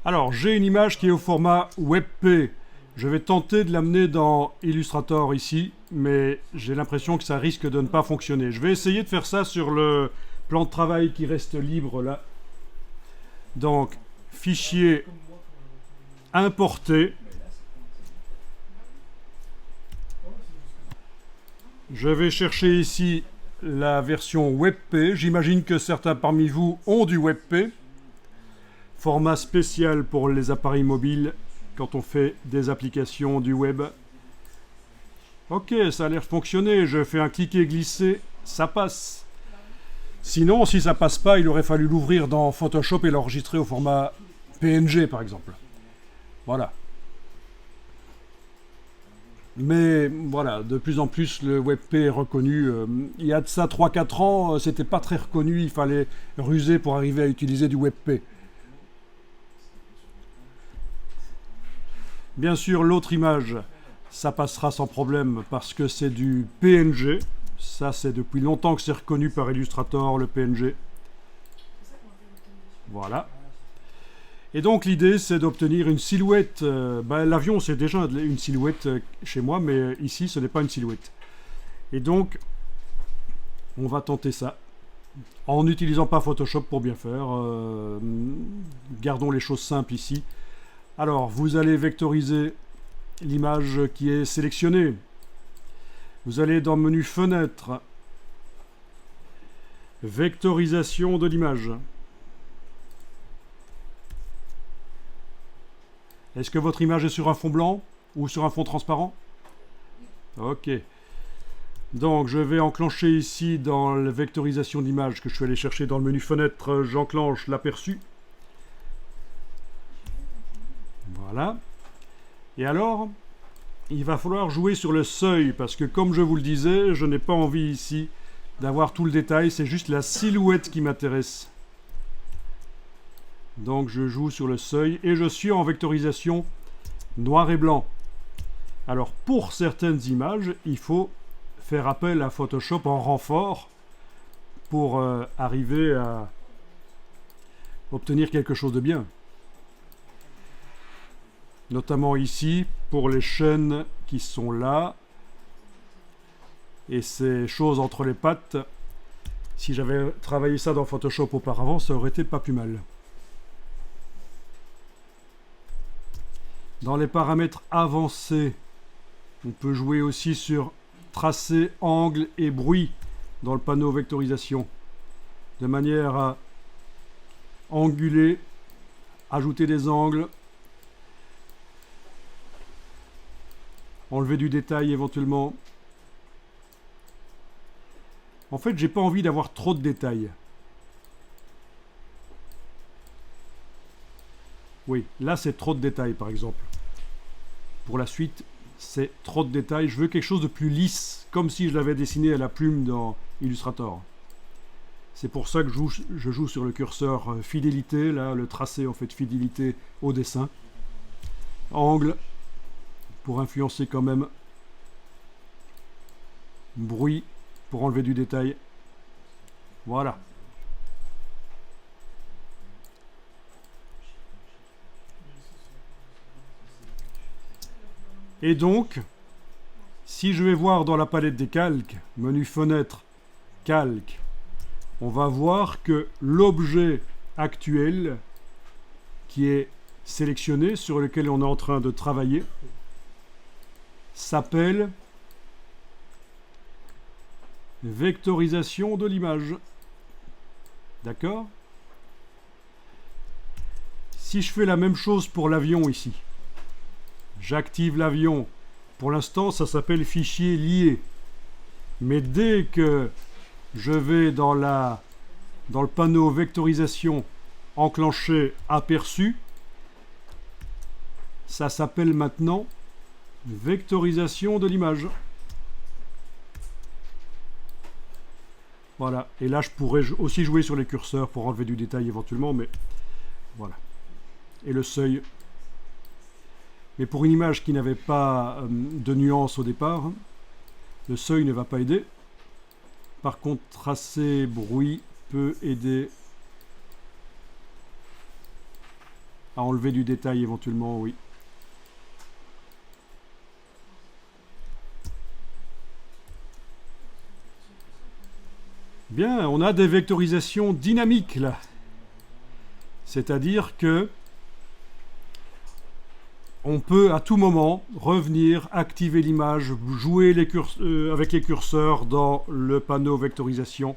Alors, j'ai une image qui est au format WebP. Je vais tenter de l'amener dans Illustrator ici, mais j'ai l'impression que ça risque de ne pas fonctionner. Je vais essayer de faire ça sur le plan de travail qui reste libre là. Donc, fichier importé. Je vais chercher ici la version WebP. J'imagine que certains parmi vous ont du WebP. Format spécial pour les appareils mobiles quand on fait des applications du web. Ok, ça a l'air de fonctionner. Je fais un cliquer-glisser, ça passe. Sinon, si ça passe pas, il aurait fallu l'ouvrir dans Photoshop et l'enregistrer au format PNG, par exemple. Voilà. Mais voilà, de plus en plus, le WebP est reconnu. Il y a de ça 3-4 ans, c'était pas très reconnu. Il fallait ruser pour arriver à utiliser du WebP. Bien sûr, l'autre image, ça passera sans problème parce que c'est du PNG. Ça, c'est depuis longtemps que c'est reconnu par Illustrator, le PNG. Voilà. Et donc, l'idée, c'est d'obtenir une silhouette. L'avion, c'est déjà une silhouette chez moi, mais ici, ce n'est pas une silhouette. Et donc, on va tenter ça. En n'utilisant pas Photoshop pour bien faire. Gardons les choses simples ici. Alors, vous allez vectoriser l'image qui est sélectionnée. Vous allez dans le menu Fenêtre, Vectorisation de l'image. Est-ce que votre image est sur un fond blanc ou sur un fond transparent? Ok. Donc, je vais enclencher ici dans la vectorisation d'image que je suis allé chercher dans le menu Fenêtre, j'enclenche l'aperçu. Voilà. Et alors, il va falloir jouer sur le seuil, parce que comme je vous le disais, je n'ai pas envie ici d'avoir tout le détail, c'est juste la silhouette qui m'intéresse. Donc je joue sur le seuil, et je suis en vectorisation noir et blanc. Alors pour certaines images, il faut faire appel à Photoshop en renfort pour arriver à obtenir quelque chose de bien. Notamment ici, pour les chaînes qui sont là, et ces choses entre les pattes. Si j'avais travaillé ça dans Photoshop auparavant, ça aurait été pas plus mal. Dans les paramètres avancés, on peut jouer aussi sur tracé, angle et bruit dans le panneau vectorisation, de manière à anguler, ajouter des angles, enlever du détail éventuellement. En fait, j'ai pas envie d'avoir trop de détails. Oui, là c'est trop de détails par exemple. Pour la suite, c'est trop de détails. Je veux quelque chose de plus lisse, comme si je l'avais dessiné à la plume dans Illustrator. C'est pour ça que je joue sur le curseur fidélité, là, le tracé en fait fidélité au dessin. Angle, pour influencer quand même. Bruit, pour enlever du détail. Voilà. Et donc, si je vais voir dans la palette des calques, menu fenêtre, calque, on va voir que l'objet actuel qui est sélectionné, sur lequel on est en train de travailler, s'appelle vectorisation de l'image. D'accord? Si je fais la même chose pour l'avion ici, j'active l'avion. Pour l'instant, ça s'appelle fichier lié. Mais dès que je vais dans le panneau vectorisation enclencher aperçu, ça s'appelle maintenant vectorisation de l'image. Voilà. Et là, je pourrais aussi jouer sur les curseurs pour enlever du détail éventuellement, mais voilà. Et le seuil. Mais pour une image qui n'avait pas de nuance au départ, le seuil ne va pas aider. Par contre, tracé, bruit peut aider. à enlever du détail éventuellement, oui. Bien, on a des vectorisations dynamiques là. C'est-à-dire que on peut à tout moment revenir, activer l'image, jouer avec les curseurs dans le panneau vectorisation